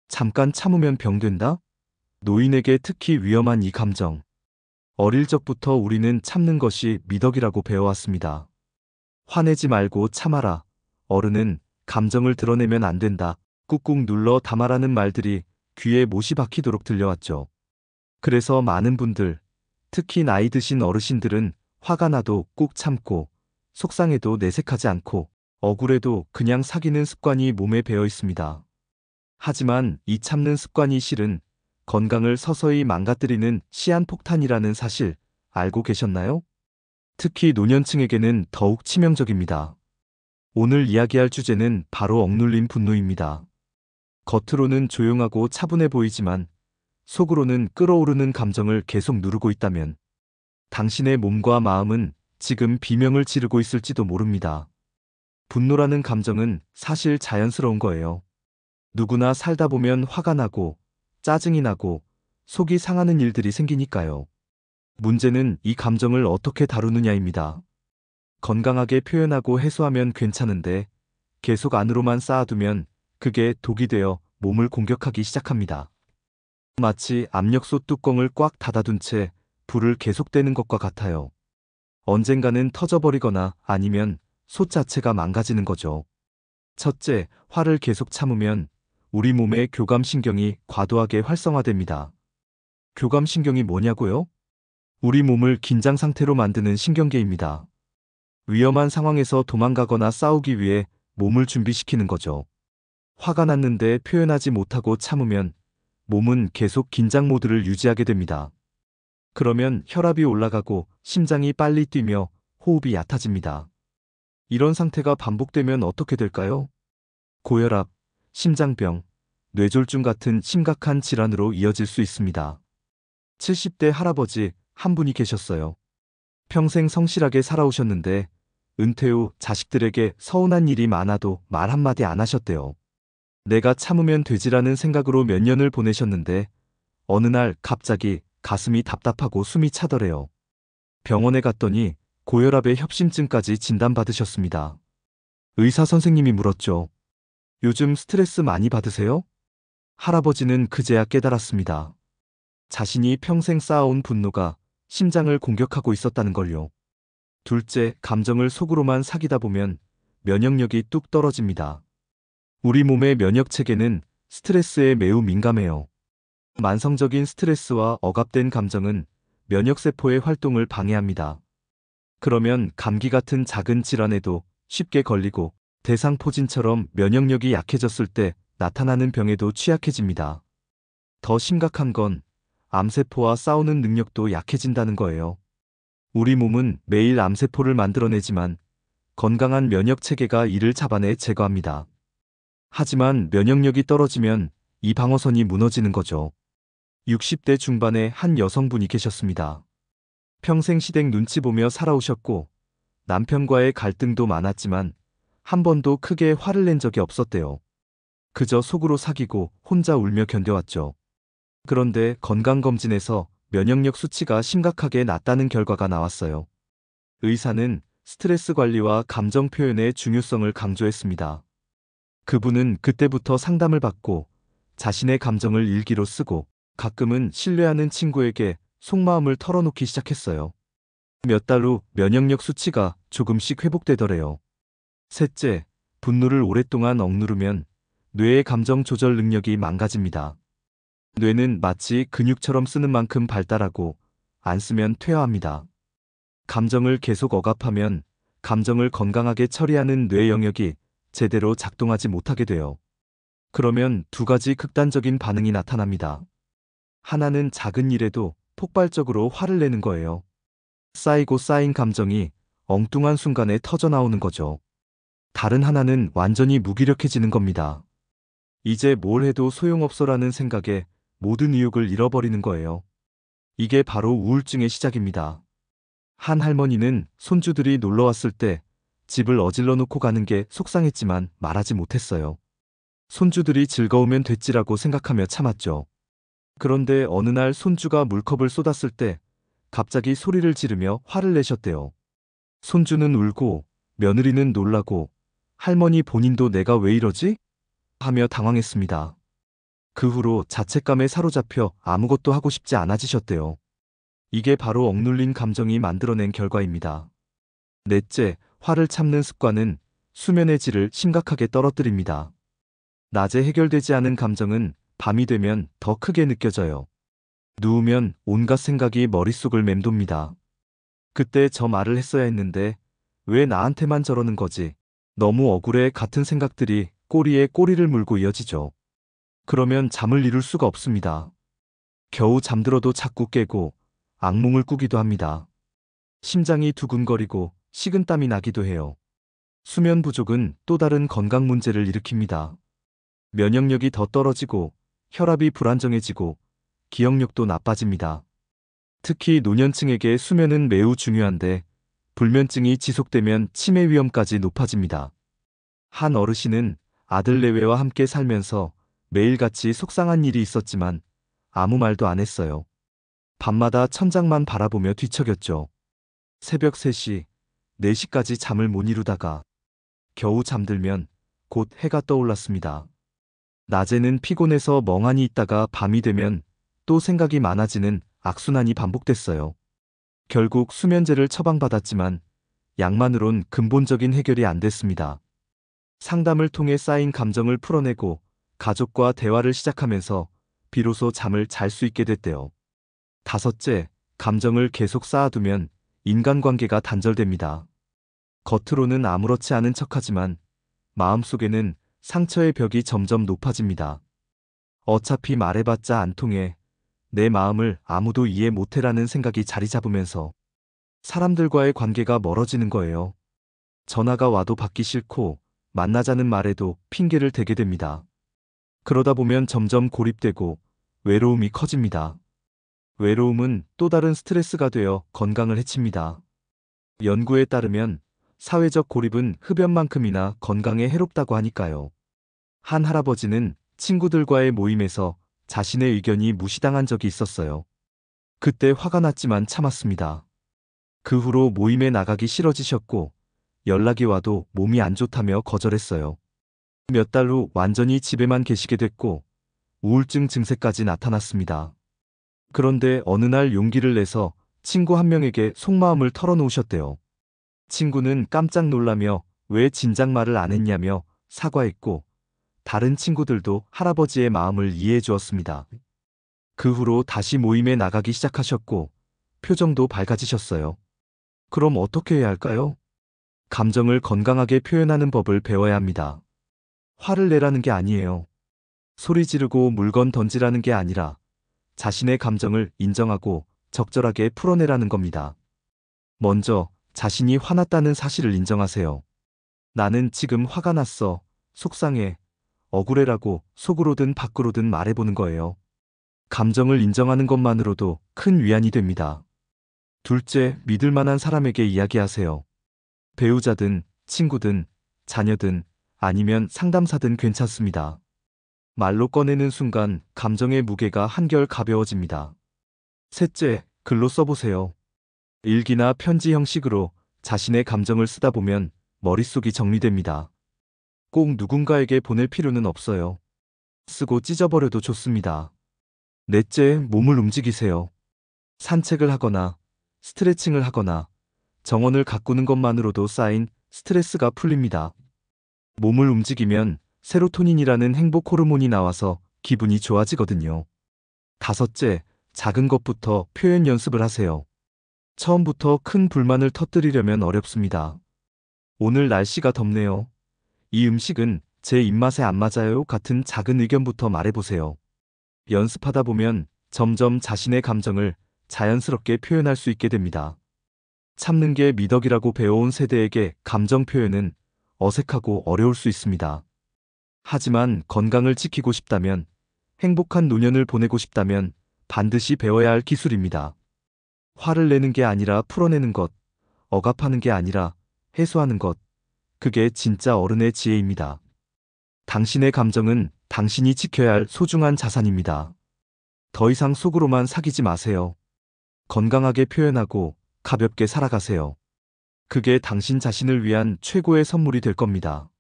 잠깐 참으면 병 된다? 노인에게 특히 위험한 이 감정. 어릴 적부터 우리는 참는 것이 미덕이라고 배워왔습니다. 화내지 말고 참아라. 어른은 감정을 드러내면 안 된다. 꾹꾹 눌러 담아라는 말들이 귀에 못이 박히도록 들려왔죠. 그래서 많은 분들, 특히 나이 드신 어르신들은 화가 나도 꾹 참고, 속상해도 내색하지 않고, 억울해도 그냥 사귀는 습관이 몸에 배어 있습니다. 하지만 이 참는 습관이 실은 건강을 서서히 망가뜨리는 시한폭탄이라는 사실 알고 계셨나요? 특히 노년층에게는 더욱 치명적입니다. 오늘 이야기할 주제는 바로 억눌린 분노입니다. 겉으로는 조용하고 차분해 보이지만 속으로는 끓어오르는 감정을 계속 누르고 있다면 당신의 몸과 마음은 지금 비명을 지르고 있을지도 모릅니다. 분노라는 감정은 사실 자연스러운 거예요. 누구나 살다 보면 화가 나고 짜증이 나고 속이 상하는 일들이 생기니까요. 문제는 이 감정을 어떻게 다루느냐입니다. 건강하게 표현하고 해소하면 괜찮은데 계속 안으로만 쌓아두면 그게 독이 되어 몸을 공격하기 시작합니다. 마치 압력솥 뚜껑을 꽉 닫아둔 채 불을 계속 떼는 것과 같아요. 언젠가는 터져버리거나 아니면 솥 자체가 망가지는 거죠. 첫째, 화를 계속 참으면 우리 몸의 교감신경이 과도하게 활성화됩니다. 교감신경이 뭐냐고요? 우리 몸을 긴장 상태로 만드는 신경계입니다. 위험한 상황에서 도망가거나 싸우기 위해 몸을 준비시키는 거죠. 화가 났는데 표현하지 못하고 참으면 몸은 계속 긴장 모드를 유지하게 됩니다. 그러면 혈압이 올라가고 심장이 빨리 뛰며 호흡이 얕아집니다. 이런 상태가 반복되면 어떻게 될까요? 고혈압, 심장병, 뇌졸중 같은 심각한 질환으로 이어질 수 있습니다. 70대 할아버지 한 분이 계셨어요. 평생 성실하게 살아오셨는데 은퇴 후 자식들에게 서운한 일이 많아도 말 한마디 안 하셨대요. 내가 참으면 되지라는 생각으로 몇 년을 보내셨는데 어느 날 갑자기 가슴이 답답하고 숨이 차더래요. 병원에 갔더니 고혈압에 협심증까지 진단받으셨습니다. 의사 선생님이 물었죠. 요즘 스트레스 많이 받으세요? 할아버지는 그제야 깨달았습니다. 자신이 평생 쌓아온 분노가 심장을 공격하고 있었다는 걸요. 둘째, 감정을 속으로만 사귀다 보면 면역력이 뚝 떨어집니다. 우리 몸의 면역 체계는 스트레스에 매우 민감해요. 만성적인 스트레스와 억압된 감정은 면역세포의 활동을 방해합니다. 그러면 감기 같은 작은 질환에도 쉽게 걸리고 대상포진처럼 면역력이 약해졌을 때 나타나는 병에도 취약해집니다. 더 심각한 건 암세포와 싸우는 능력도 약해진다는 거예요. 우리 몸은 매일 암세포를 만들어내지만 건강한 면역 체계가 이를 잡아내 제거합니다. 하지만 면역력이 떨어지면 이 방어선이 무너지는 거죠. 60대 중반의 한 여성분이 계셨습니다. 평생 시댁 눈치 보며 살아오셨고 남편과의 갈등도 많았지만 한 번도 크게 화를 낸 적이 없었대요. 그저 속으로 사귀고 혼자 울며 견뎌왔죠. 그런데 건강검진에서 면역력 수치가 심각하게 낮다는 결과가 나왔어요. 의사는 스트레스 관리와 감정 표현의 중요성을 강조했습니다. 그분은 그때부터 상담을 받고 자신의 감정을 일기로 쓰고 가끔은 신뢰하는 친구에게 속마음을 털어놓기 시작했어요. 몇 달 후 면역력 수치가 조금씩 회복되더래요. 셋째, 분노를 오랫동안 억누르면 뇌의 감정 조절 능력이 망가집니다. 뇌는 마치 근육처럼 쓰는 만큼 발달하고 안 쓰면 퇴화합니다. 감정을 계속 억압하면 감정을 건강하게 처리하는 뇌 영역이 제대로 작동하지 못하게 돼요. 그러면 두 가지 극단적인 반응이 나타납니다. 하나는 작은 일에도 폭발적으로 화를 내는 거예요. 쌓이고 쌓인 감정이 엉뚱한 순간에 터져나오는 거죠. 다른 하나는 완전히 무기력해지는 겁니다. 이제 뭘 해도 소용없어라는 생각에 모든 의욕을 잃어버리는 거예요. 이게 바로 우울증의 시작입니다. 한 할머니는 손주들이 놀러 왔을 때 집을 어질러 놓고 가는 게 속상했지만 말하지 못했어요. 손주들이 즐거우면 됐지라고 생각하며 참았죠. 그런데 어느 날 손주가 물컵을 쏟았을 때 갑자기 소리를 지르며 화를 내셨대요. 손주는 울고 며느리는 놀라고 할머니 본인도 내가 왜 이러지? 하며 당황했습니다. 그 후로 자책감에 사로잡혀 아무것도 하고 싶지 않아지셨대요. 이게 바로 억눌린 감정이 만들어낸 결과입니다. 넷째, 화를 참는 습관은 수면의 질을 심각하게 떨어뜨립니다. 낮에 해결되지 않은 감정은 밤이 되면 더 크게 느껴져요. 누우면 온갖 생각이 머릿속을 맴돕니다. 그때 저 말을 했어야 했는데 왜 나한테만 저러는 거지? 너무 억울해 같은 생각들이 꼬리에 꼬리를 물고 이어지죠. 그러면 잠을 이룰 수가 없습니다. 겨우 잠들어도 자꾸 깨고 악몽을 꾸기도 합니다. 심장이 두근거리고 식은땀이 나기도 해요. 수면 부족은 또 다른 건강 문제를 일으킵니다. 면역력이 더 떨어지고 혈압이 불안정해지고 기억력도 나빠집니다. 특히 노년층에게 수면은 매우 중요한데 불면증이 지속되면 치매 위험까지 높아집니다. 한 어르신은 아들 내외와 함께 살면서 매일같이 속상한 일이 있었지만 아무 말도 안 했어요. 밤마다 천장만 바라보며 뒤척였죠. 새벽 3시, 4시까지 잠을 못 이루다가 겨우 잠들면 곧 해가 떠올랐습니다. 낮에는 피곤해서 멍하니 있다가 밤이 되면 또 생각이 많아지는 악순환이 반복됐어요. 결국 수면제를 처방받았지만 약만으론 근본적인 해결이 안 됐습니다. 상담을 통해 쌓인 감정을 풀어내고 가족과 대화를 시작하면서 비로소 잠을 잘 수 있게 됐대요. 다섯째, 감정을 계속 쌓아두면 인간관계가 단절됩니다. 겉으로는 아무렇지 않은 척하지만 마음속에는 상처의 벽이 점점 높아집니다. 어차피 말해봤자 안 통해 내 마음을 아무도 이해 못해라는 생각이 자리 잡으면서 사람들과의 관계가 멀어지는 거예요. 전화가 와도 받기 싫고 만나자는 말에도 핑계를 대게 됩니다. 그러다 보면 점점 고립되고 외로움이 커집니다. 외로움은 또 다른 스트레스가 되어 건강을 해칩니다. 연구에 따르면 사회적 고립은 흡연만큼이나 건강에 해롭다고 하니까요. 한 할아버지는 친구들과의 모임에서 자신의 의견이 무시당한 적이 있었어요. 그때 화가 났지만 참았습니다. 그 후로 모임에 나가기 싫어지셨고 연락이 와도 몸이 안 좋다며 거절했어요. 몇 달 후 완전히 집에만 계시게 됐고 우울증 증세까지 나타났습니다. 그런데 어느 날 용기를 내서 친구 한 명에게 속마음을 털어놓으셨대요. 친구는 깜짝 놀라며 왜 진작 말을 안 했냐며 사과했고 다른 친구들도 할아버지의 마음을 이해해 주었습니다. 그 후로 다시 모임에 나가기 시작하셨고 표정도 밝아지셨어요. 그럼 어떻게 해야 할까요? 감정을 건강하게 표현하는 법을 배워야 합니다. 화를 내라는 게 아니에요. 소리 지르고 물건 던지라는 게 아니라 자신의 감정을 인정하고 적절하게 풀어내라는 겁니다. 먼저 자신이 화났다는 사실을 인정하세요. 나는 지금 화가 났어, 속상해, 억울해라고 속으로든 밖으로든 말해보는 거예요. 감정을 인정하는 것만으로도 큰 위안이 됩니다. 둘째, 믿을 만한 사람에게 이야기하세요. 배우자든 친구든 자녀든 아니면 상담사든 괜찮습니다. 말로 꺼내는 순간 감정의 무게가 한결 가벼워집니다. 셋째, 글로 써보세요. 일기나 편지 형식으로 자신의 감정을 쓰다 보면 머릿속이 정리됩니다. 꼭 누군가에게 보낼 필요는 없어요. 쓰고 찢어버려도 좋습니다. 넷째, 몸을 움직이세요. 산책을 하거나 스트레칭을 하거나 정원을 가꾸는 것만으로도 쌓인 스트레스가 풀립니다. 몸을 움직이면 세로토닌이라는 행복 호르몬이 나와서 기분이 좋아지거든요. 다섯째, 작은 것부터 표현 연습을 하세요. 처음부터 큰 불만을 터뜨리려면 어렵습니다. 오늘 날씨가 덥네요. 이 음식은 제 입맛에 안 맞아요 같은 작은 의견부터 말해보세요. 연습하다 보면 점점 자신의 감정을 자연스럽게 표현할 수 있게 됩니다. 참는 게 미덕이라고 배워온 세대에게 감정 표현은 어색하고 어려울 수 있습니다. 하지만 건강을 지키고 싶다면, 행복한 노년을 보내고 싶다면 반드시 배워야 할 기술입니다. 화를 내는 게 아니라 풀어내는 것, 억압하는 게 아니라 해소하는 것, 그게 진짜 어른의 지혜입니다. 당신의 감정은 당신이 지켜야 할 소중한 자산입니다. 더 이상 속으로만 사귀지 마세요. 건강하게 표현하고 가볍게 살아가세요. 그게 당신 자신을 위한 최고의 선물이 될 겁니다.